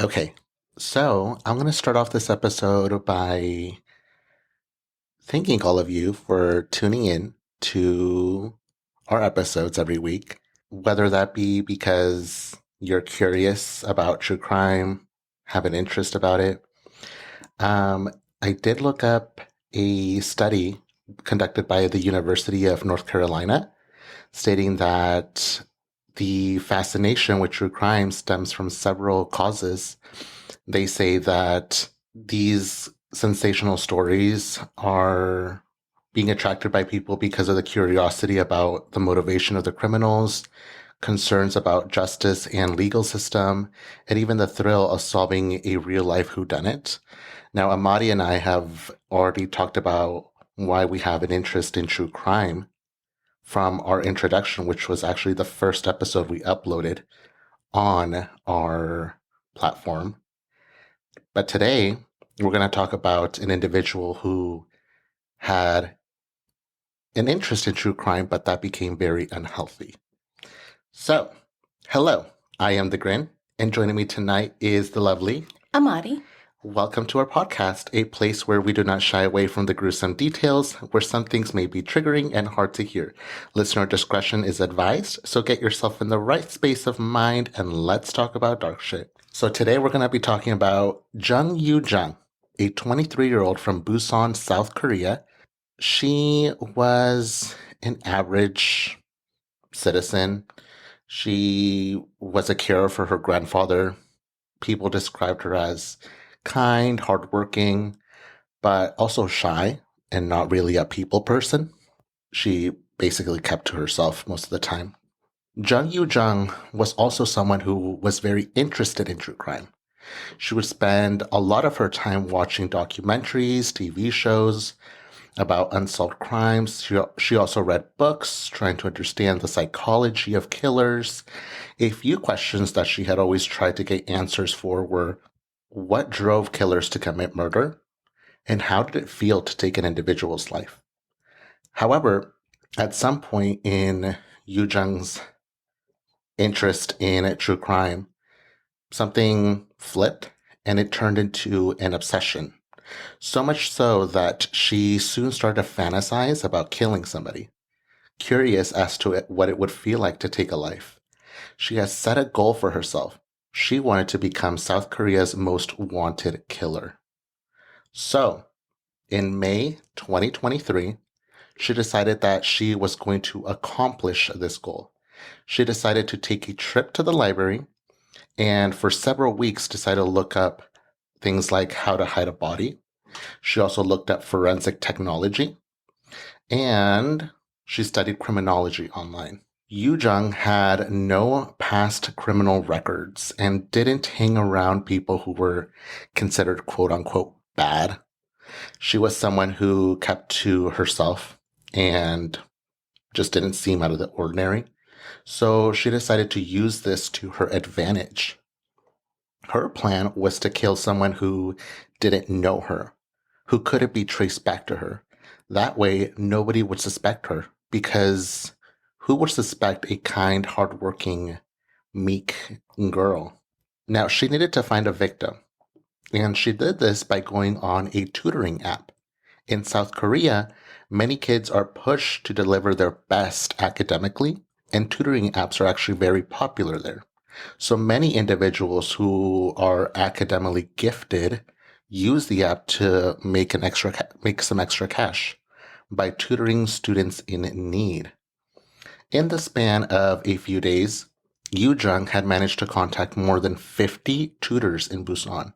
Okay, so I'm going to start off this episode by thanking all of you for tuning in to our episodes every week, whether that be because you're curious about true crime, have an interest about it. Um, I did look up a study conducted by the University of North Carolina stating that the fascination with true crime stems from several causes. They say that these sensational stories are being attracted by people because of the curiosity about the motivation of the criminals, concerns about justice and legal system, and even the thrill of solving a real life whodunit. Now, Amadi and I have already talked about why we have an interest in true crime from our introduction, which was actually the first episode we uploaded on our platform. But today, we're going to talk about an individual who had an interest in true crime, but that became very unhealthy. So, hello, I am the Grin, and joining me tonight is the lovely Amadi. Welcome to our podcast, a place where we do not shy away from the gruesome details, where some things may be triggering and hard to hear. Listener discretion is advised, so get yourself in the right space of mind and let's talk about dark shit. So today we're going to be talking about Jung Yoo-jung, a 23-year-old from Busan, South Korea. She was an average citizen. She was a carer for her grandfather. People described her as kind, hardworking, but also shy and not really a people person. She basically kept to herself most of the time. Jung Yoo-jung was also someone who was very interested in true crime. She would spend a lot of her time watching documentaries, TV shows about unsolved crimes. She also read books, trying to understand the psychology of killers. A few questions that she had always tried to get answers for were, what drove killers to commit murder? And how did it feel to take an individual's life? However, at some point in Yoo-jung's interest in true crime, something flipped and it turned into an obsession. So much so that she soon started to fantasize about killing somebody, curious as to what it would feel like to take a life. She has set a goal for herself. She wanted to become South Korea's most wanted killer. So, in May 2023, she decided that she was going to accomplish this goal. She decided to take a trip to the library and for several weeks decided to look up things like how to hide a body. She also looked at forensic technology and she studied criminology online. Yoo-jung had no past criminal records and didn't hang around people who were considered quote unquote bad. She was someone who kept to herself and just didn't seem out of the ordinary. So she decided to use this to her advantage. Her plan was to kill someone who didn't know her, who couldn't be traced back to her. That way, nobody would suspect her because who would suspect a kind, hardworking, meek girl? Now, she needed to find a victim, and she did this by going on a tutoring app. In South Korea, many kids are pushed to deliver their best academically, and tutoring apps are actually very popular there. So many individuals who are academically gifted use the app to make some extra cash by tutoring students in need. In the span of a few days, Yoo-jung had managed to contact more than 50 tutors in Busan.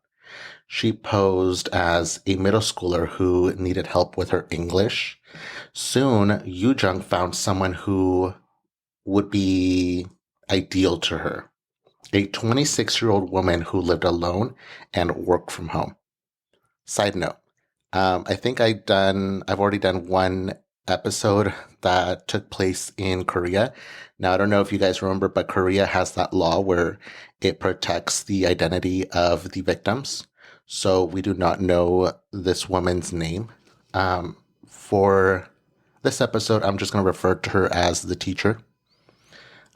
She posed as a middle schooler who needed help with her English. Soon, Yoo-jung found someone who would be ideal to her. A 26-year-old woman who lived alone and worked from home. Side note, I think I've already done one episode that took place in Korea. Now, I don't know if you guys remember, but Korea has that law where it protects the identity of the victims. So we do not know this woman's name. For this episode, I'm just going to refer to her as the teacher.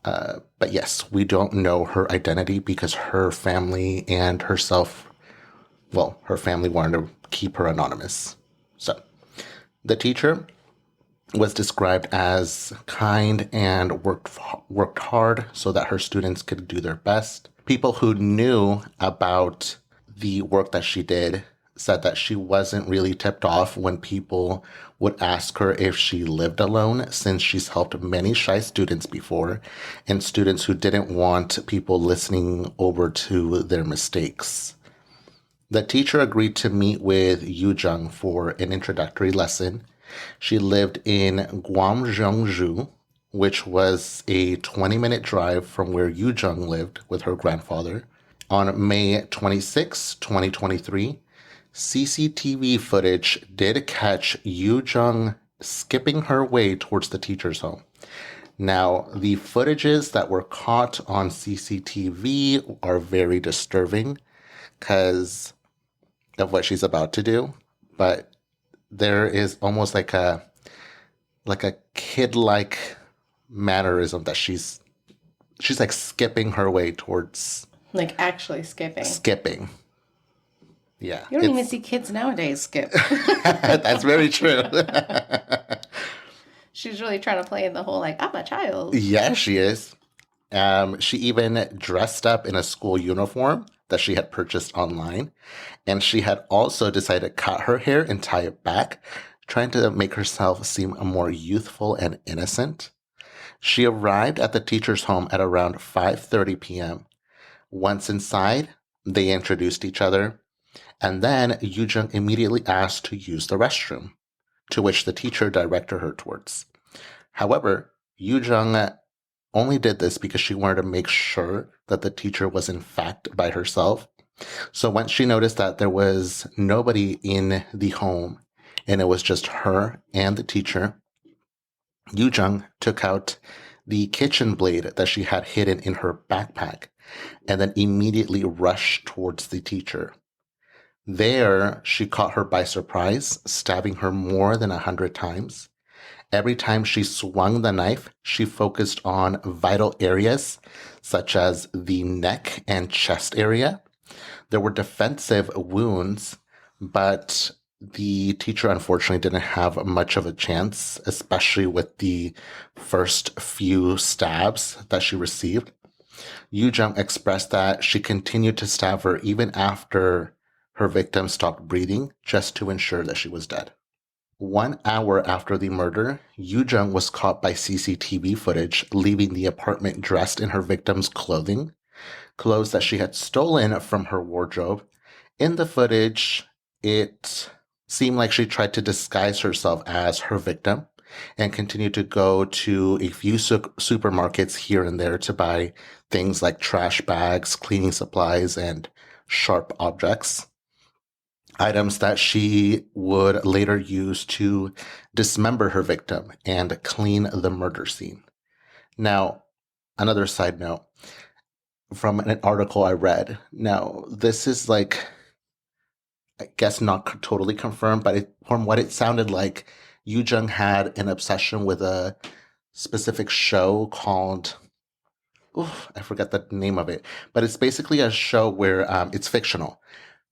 But yes, we don't know her identity because her family and herself, well, her family wanted to keep her anonymous. So the teacher was described as kind and worked hard so that her students could do their best. People who knew about the work that she did said that she wasn't really tipped off when people would ask her if she lived alone, since she's helped many shy students before and students who didn't want people listening over to their mistakes. The teacher agreed to meet with Yoo-jung for an introductory lesson. She lived in Guangzhou, which was a 20-minute drive from where Yoo-jung lived with her grandfather. On May 26, 2023, CCTV footage did catch Yoo-jung skipping her way towards the teacher's home. Now, the footages that were caught on CCTV are very disturbing because of what she's about to do, but there is almost like a kid-like mannerism that she's like skipping her way towards, like actually skipping. Yeah, you don't even see kids nowadays skip. That's very true. She's really trying to play in the whole like, I'm a child. Yeah, she is. She even dressed up in a school uniform that she had purchased online. And she had also decided to cut her hair and tie it back, trying to make herself seem more youthful and innocent. She arrived at the teacher's home at around 5:30 p.m. Once inside, they introduced each other. And then Yoo-jung immediately asked to use the restroom, to which the teacher directed her towards. However, Yoo-jung only did this because she wanted to make sure that the teacher was in fact by herself. So once she noticed that there was nobody in the home and it was just her and the teacher, Yoo-jung took out the kitchen blade that she had hidden in her backpack and then immediately rushed towards the teacher. There, she caught her by surprise, stabbing her more than 100 times. Every time she swung the knife, she focused on vital areas such as the neck and chest area. There were defensive wounds, but the teacher unfortunately didn't have much of a chance, especially with the first few stabs that she received. Yoo-jung expressed that she continued to stab her even after her victim stopped breathing, just to ensure that she was dead. 1 hour after the murder, Yoo-jung was caught by CCTV footage leaving the apartment dressed in her victim's clothing, clothes that she had stolen from her wardrobe. In the footage, it seemed like she tried to disguise herself as her victim and continued to go to a few supermarkets here and there to buy things like trash bags, cleaning supplies, and sharp objects. Items that she would later use to dismember her victim and clean the murder scene. Now, another side note from an article I read. Now, this is like, I guess not totally confirmed, but from what it sounded like, Yoo-jung had an obsession with a specific show called, I forget the name of it, but it's basically a show where it's fictional.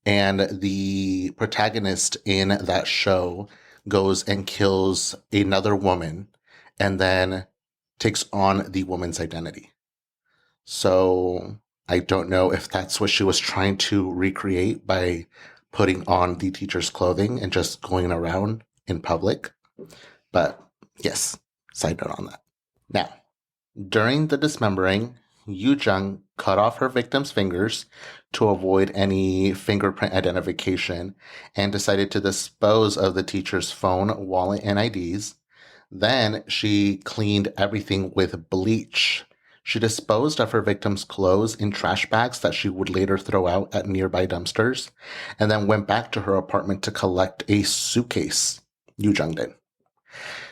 And the protagonist in that show goes and kills another woman and then takes on the woman's identity. So I don't know if that's what she was trying to recreate by putting on the teacher's clothing and just going around in public. But yes, side note on that. Now, during the dismembering, Yoo-jung cut off her victim's fingers to avoid any fingerprint identification and decided to dispose of the teacher's phone, wallet, and IDs. Then she cleaned everything with bleach. She disposed of her victim's clothes in trash bags that she would later throw out at nearby dumpsters, and then went back to her apartment to collect a suitcase. Yoo-jung did.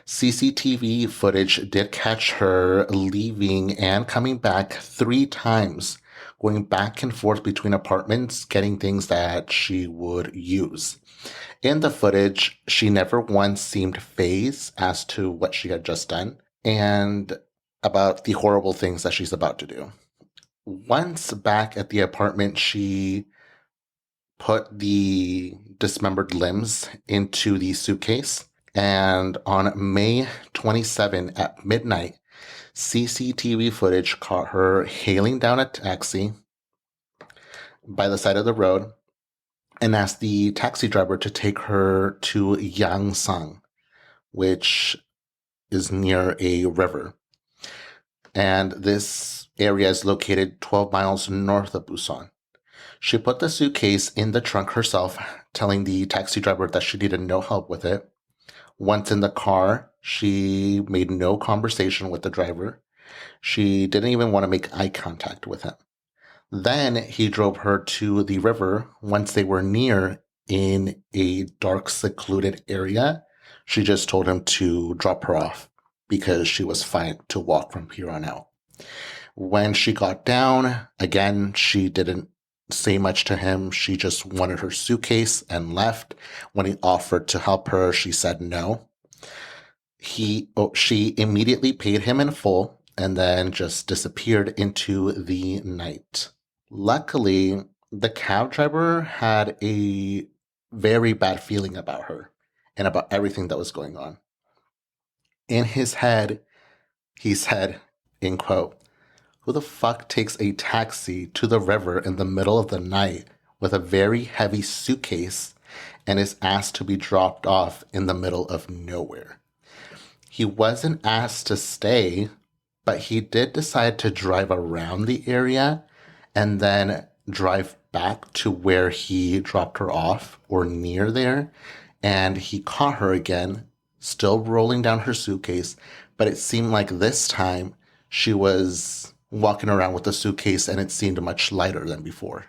CCTV footage did catch her leaving and coming back 3 times, going back and forth between apartments, getting things that she would use. In the footage, she never once seemed fazed as to what she had just done. And about the horrible things that she's about to do. Once back at the apartment, she put the dismembered limbs into the suitcase. And on May 27 at midnight, CCTV footage caught her hailing down a taxi by the side of the road and asked the taxi driver to take her to Yangsang, which is near a river. And this area is located 12 miles north of Busan. She put the suitcase in the trunk herself, telling the taxi driver that she needed no help with it. Once in the car, she made no conversation with the driver. She didn't even want to make eye contact with him. Then he drove her to the river. Once they were near in a dark, secluded area, she just told him to drop her off because she was fine to walk from here on out. When she got down, again, she didn't say much to him. She just wanted her suitcase and left. When he offered to help her, she said no. She immediately paid him in full and then just disappeared into the night. Luckily, the cab driver had a very bad feeling about her and about everything that was going on. In his head, he said, in quote, "Who the fuck takes a taxi to the river in the middle of the night with a very heavy suitcase and is asked to be dropped off in the middle of nowhere?" He wasn't asked to stay, but he did decide to drive around the area and then drive back to where he dropped her off or near there. And he caught her again, still rolling down her suitcase. But it seemed like this time she was walking around with the suitcase and it seemed much lighter than before.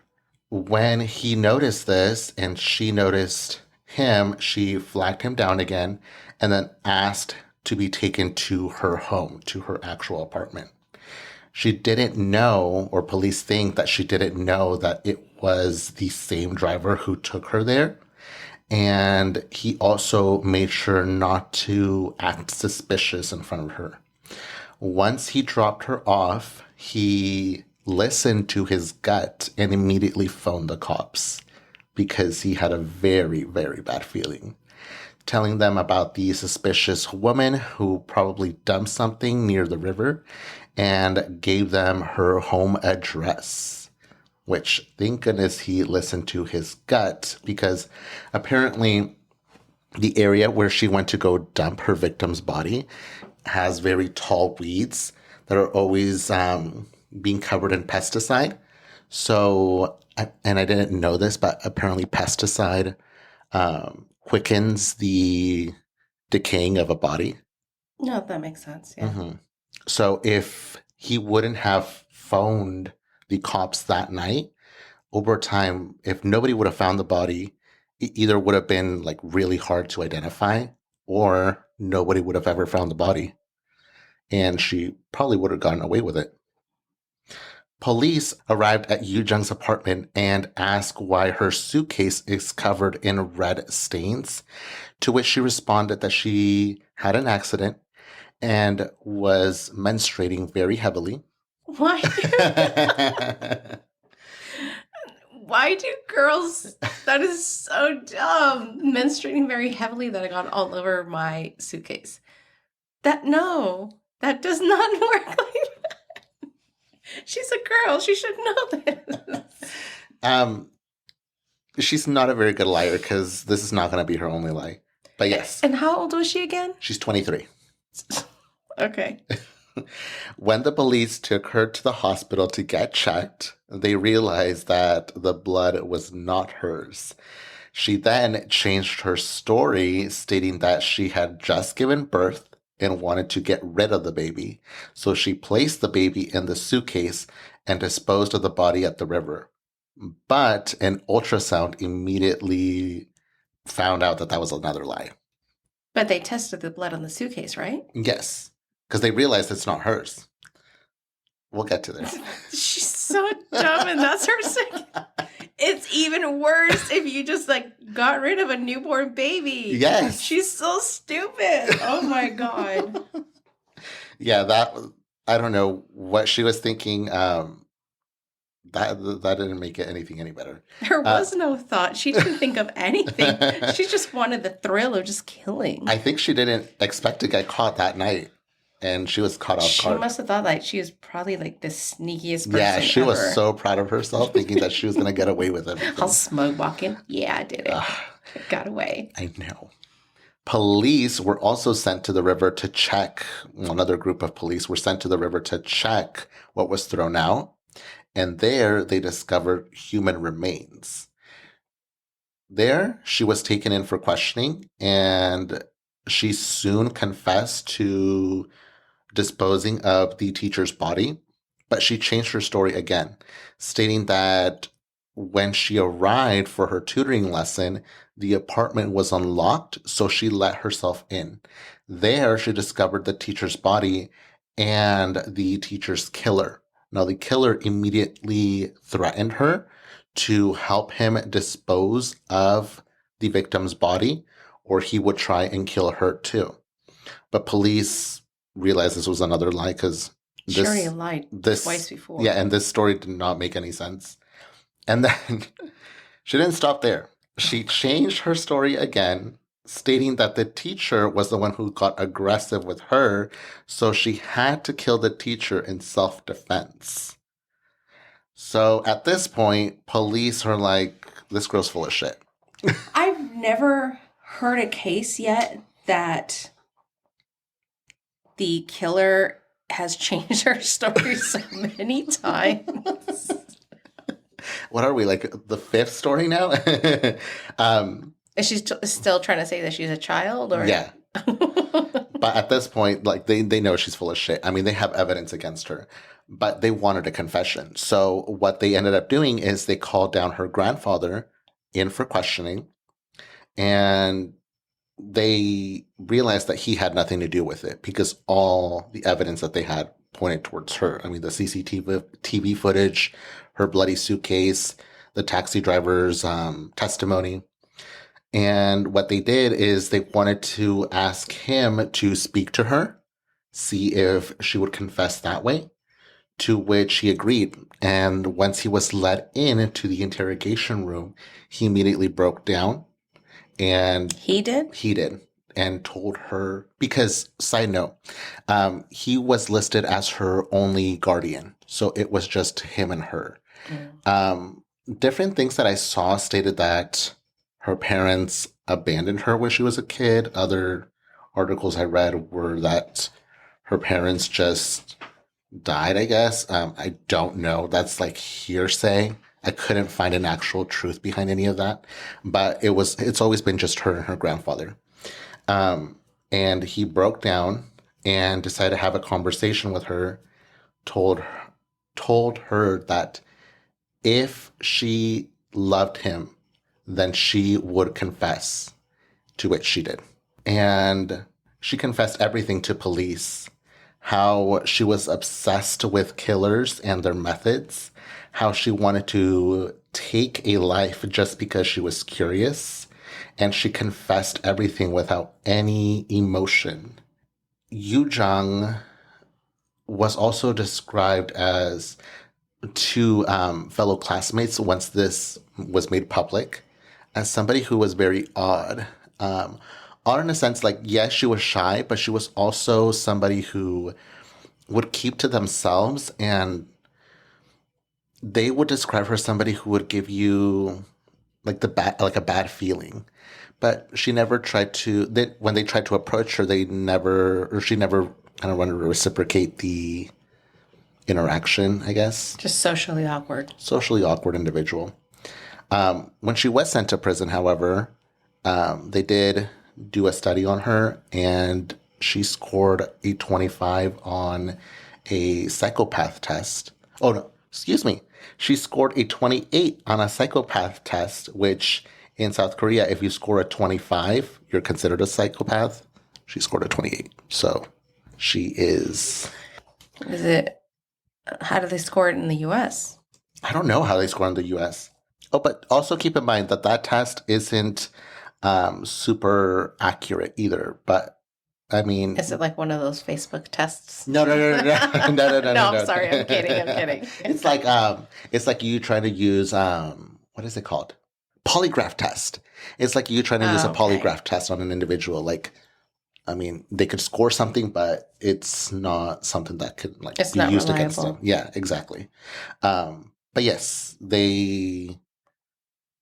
When he noticed this and she noticed him, she flagged him down again and then asked to be taken to her home, to her actual apartment. She didn't know, or police think that she didn't know, that it was the same driver who took her there. And he also made sure not to act suspicious in front of her. Once he dropped her off, he listened to his gut and immediately phoned the cops because he had a very, very bad feeling, telling them about the suspicious woman who probably dumped something near the river and gave them her home address, which thank goodness he listened to his gut, because apparently the area where she went to go dump her victim's body has very tall weeds that are always being covered in pesticide. So, and I didn't know this, but apparently pesticide quickens the decaying of a body. No, that makes sense. Yeah. Mm-hmm. So if he wouldn't have phoned the cops that night, over time, if nobody would have found the body, it either would have been like really hard to identify or nobody would have ever found the body. And she probably would have gotten away with it. Police arrived at Yoo-jung's apartment and asked why her suitcase is covered in red stains, to which she responded that she had an accident and was menstruating very heavily. Why? Why do girls? That is so dumb. Menstruating very heavily that I got all over my suitcase. That does not work like that. She's a girl. She should know this. She's not a very good liar because this is not going to be her only lie. But yes. And how old was she again? She's 23. Okay. When the police took her to the hospital to get checked, they realized that the blood was not hers. She then changed her story, stating that she had just given birth and wanted to get rid of the baby. So she placed the baby in the suitcase and disposed of the body at the river. But an ultrasound immediately found out that that was another lie. But they tested the blood on the suitcase, right? Yes, because they realized it's not hers. We'll get to there. She's so dumb, and that's her second. It's even worse if you just like got rid of a newborn baby. Yes. She's so stupid. Oh my God. Yeah, I don't know what she was thinking. That didn't make it anything any better. There was no thought. She didn't think of anything. She just wanted the thrill of just killing. I think she didn't expect to get caught that night, and she was caught off She guard. must have thought like she was probably like the sneakiest person Yeah, she was ever. so proud of herself, thinking that she was going to get away with everything. All smug walking. Yeah, I did it. Got away. I know. Police were also sent to the river to check. Another group of police were sent to the river to check what was thrown out. And there they discovered human remains. There, she was taken in for questioning, and she soon confessed to disposing of the teacher's body, but she changed her story again, stating that when she arrived for her tutoring lesson, the apartment was unlocked, so she let herself in. There, she discovered the teacher's body and the teacher's killer. Now, the killer immediately threatened her to help him dispose of the victim's body, or he would try and kill her too. But police realized this was another lie because She already lied twice before. Yeah, and this story did not make any sense. And then she didn't stop there. She changed her story again, stating that the teacher was the one who got aggressive with her, so she had to kill the teacher in self-defense. So at this point, police are like, this girl's full of shit. I've never heard a case yet that the killer has changed her story so many times. What are we, like the fifth story now? Is she still trying to say that she's a child? Or Yeah. But at this point, like they know she's full of shit. I mean, they have evidence against her, but they wanted a confession. So what they ended up doing is they called down her grandfather in for questioning, and they realized that he had nothing to do with it because all the evidence that they had pointed towards her. I mean, the CCTV footage, her bloody suitcase, the taxi driver's testimony. And what they did is they wanted to ask him to speak to her, see if she would confess that way, to which he agreed. And once he was let into the interrogation room, he immediately broke down. And he did? He did. And told her, because, side note, he was listed as her only guardian. So it was just him and her. Different things that I saw stated that her parents abandoned her when she was a kid. Other articles I read were that her parents just died, I guess. I don't know. That's like hearsay. I couldn't find an actual truth behind any of that. But it's always been just her and her grandfather. And he broke down and decided to have a conversation with her, told her that if she loved him, then she would confess, to which she did. And she confessed everything to police, how she was obsessed with killers and their methods, how she wanted to take a life just because she was curious, and she confessed everything without any emotion. Yoo-jung was also described as to fellow classmates once this was made public as somebody who was very odd. Odd in a sense, like, yes, she was shy, but she was also somebody who would keep to themselves, and they would describe her as somebody who would give you like a bad feeling. But she never tried to, when they tried to approach her, she never kind of wanted to reciprocate the interaction, I guess. Just socially awkward. Socially awkward individual. When she was sent to prison, however, they did do a study on her, and she scored a 25 on a psychopath test. Oh, no, excuse me. She scored a 28 on a psychopath test, which in South Korea, if you score a 25, you're considered a psychopath. She scored a 28. So she is... How do they score it in the U.S.? I don't know how they score in the U.S. Oh, but also keep in mind that test isn't super accurate either. But I mean, Is it like one of those Facebook tests? no, no, no, no, no, no, no, no, No, no. I'm sorry. I'm kidding. I'm kidding. It's like you trying to use what is it called? Polygraph test. It's like you trying to use a Oh, okay. polygraph test on an individual. Like, I mean, they could score something, but it's not something that could like It's be not used against them. reliable. Yeah, exactly. But yes, they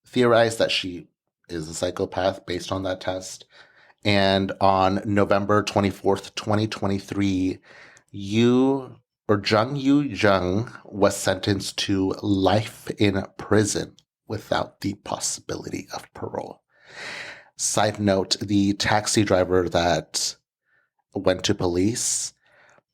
theorize that she is a psychopath based on that test. And on November 24th, 2023, Jung Yoo-jung was sentenced to life in prison without the possibility of parole. Side note, the taxi driver that went to police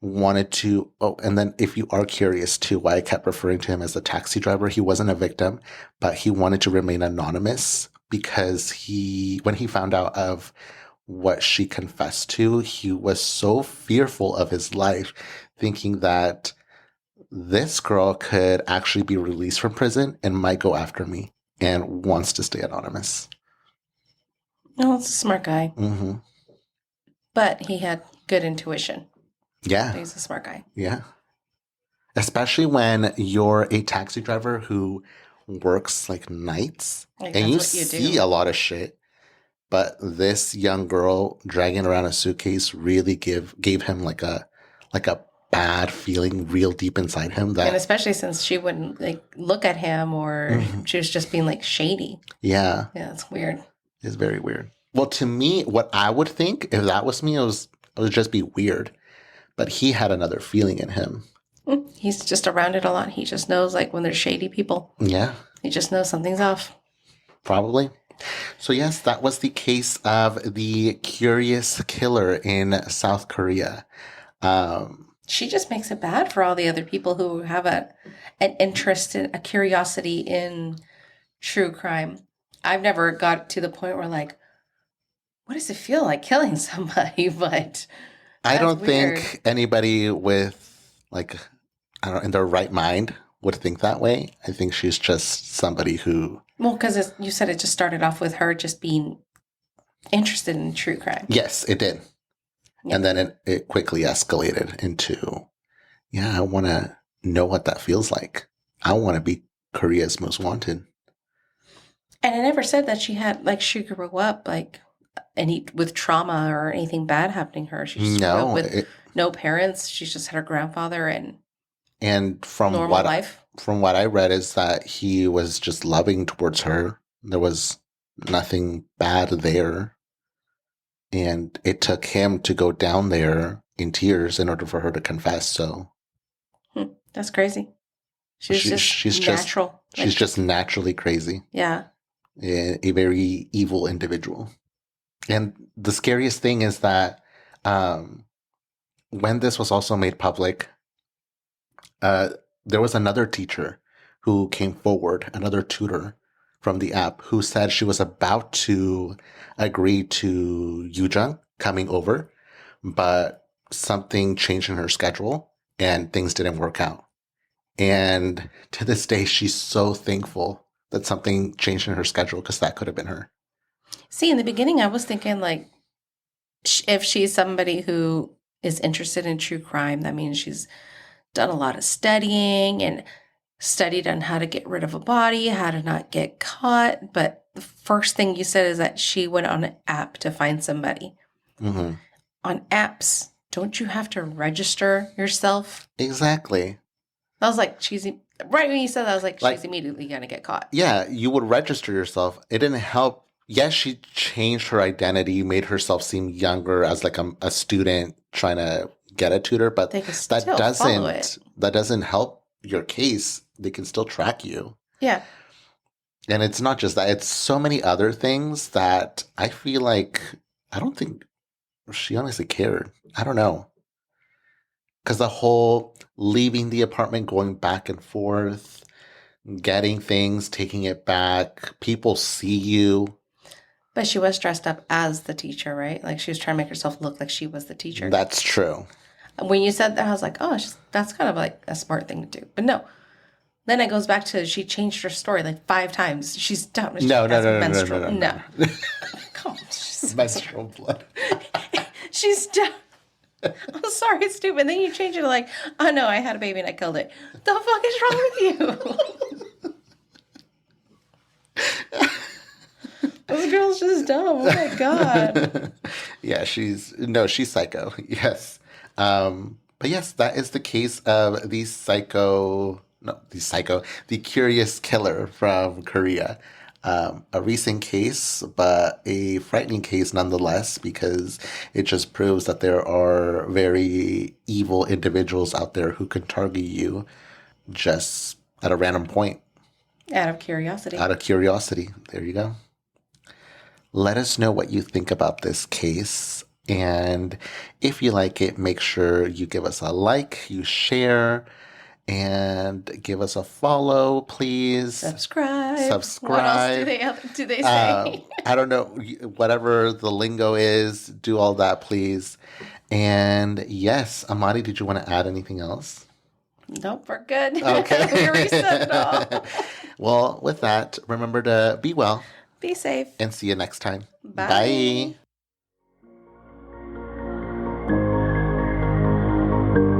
wanted to, oh, and then if you are curious too why I kept referring to him as a taxi driver, he wasn't a victim, but he wanted to remain anonymous because when he found out of what she confessed to, he was so fearful of his life, thinking that this girl could actually be released from prison and might go after me, and wants to stay anonymous. No, it's a smart guy. Mm-hmm. But he had good intuition. Yeah. He's a smart guy. Yeah. Especially when you're a taxi driver who works like nights Like, and you that's what you see do. a lot of shit. But this young girl dragging around a suitcase really gave him like a bad feeling real deep inside him And that especially since she wouldn't like look at him, or she was just being like shady. yeah, Yeah, it's weird. it's very weird. Well, to me, what I would think if that was me, it would just be weird. But he had another feeling in him. He's just around it a lot. He just knows like when there's shady people. Yeah, He just knows something's off. probably. So yes, that was the case of the curious killer in South Korea. She just makes it bad for all the other people who have an interest in a curiosity in true crime. I've never got to the point where like, what does it feel like killing somebody? But I that's don't weird. think anybody with like I don't in their right mind would think that way. I think she's just somebody who Well, because you said it just started off with her just being interested in true crime. yes, it did. Yeah. And then it quickly escalated into, yeah, I want to know what that feels like. I want to be Korea's most wanted. And I never said that she had like she grew up like with trauma or anything bad happening to her. She just grew up with no parents. She's just had her grandfather and normal life. From what I read is that he was just loving towards her. There was nothing bad there. And it took him to go down there in tears in order for her to confess. So That's crazy. She's natural. She's just naturally crazy. Yeah. A very evil individual. And the scariest thing is that when this was also made public, there was another teacher who came forward, another tutor from the app, who said she was about to agree to Yoo-jung coming over, but something changed in her schedule and things didn't work out. And to this day, she's so thankful that something changed in her schedule because that could have been her. See, in the beginning, I was thinking like, if she's somebody who is interested in true crime, that means she's done a lot of studying and studied on how to get rid of a body, how to not get caught. But the first thing you said is that she went on an app to find somebody. Mm-hmm. On apps, don't you have to register yourself? Exactly. I was like, right when you said that, I was like, she's immediately going to get caught. Yeah, you would register yourself. It didn't help. Yes, she changed her identity, made herself seem younger as like a student trying to get a tutor, but that doesn't help your case. They can still track you. Yeah. And it's not just that. It's so many other things that I feel like I don't think she honestly cared. I don't know. Because the whole leaving the apartment, going back and forth, getting things, taking it back, people see you. But she was dressed up as the teacher, right? Like she was trying to make herself look like she was the teacher. That's true. When you said that, I was like, oh, that's kind of like a smart thing to do. But no. Then it goes back to she changed her story like 5 times. She's dumb. No. No. Come on. Menstrual blood. she's done. I'm sorry, it's stupid. Then you change it to like, oh no, I had a baby and I killed it. The fuck is wrong with you? This girl's just dumb. Oh my God. Yeah, she's psycho. Yes. But yes, that is the case of the curious killer from Korea. A recent case, but a frightening case nonetheless, because it just proves that there are very evil individuals out there who can target you just at a random point. Out of curiosity. Out of curiosity. There you go. Let us know what you think about this case. And if you like it, make sure you give us a like, you share, and give us a follow, please. Subscribe. Subscribe. What else do they say? I don't know. Whatever the lingo is, do all that, please. And yes, Amadi, did you want to add anything else? Nope, we're good. Okay. We reset it all. Well, with that, remember to be well. Be safe. And see you next time. Bye. Bye.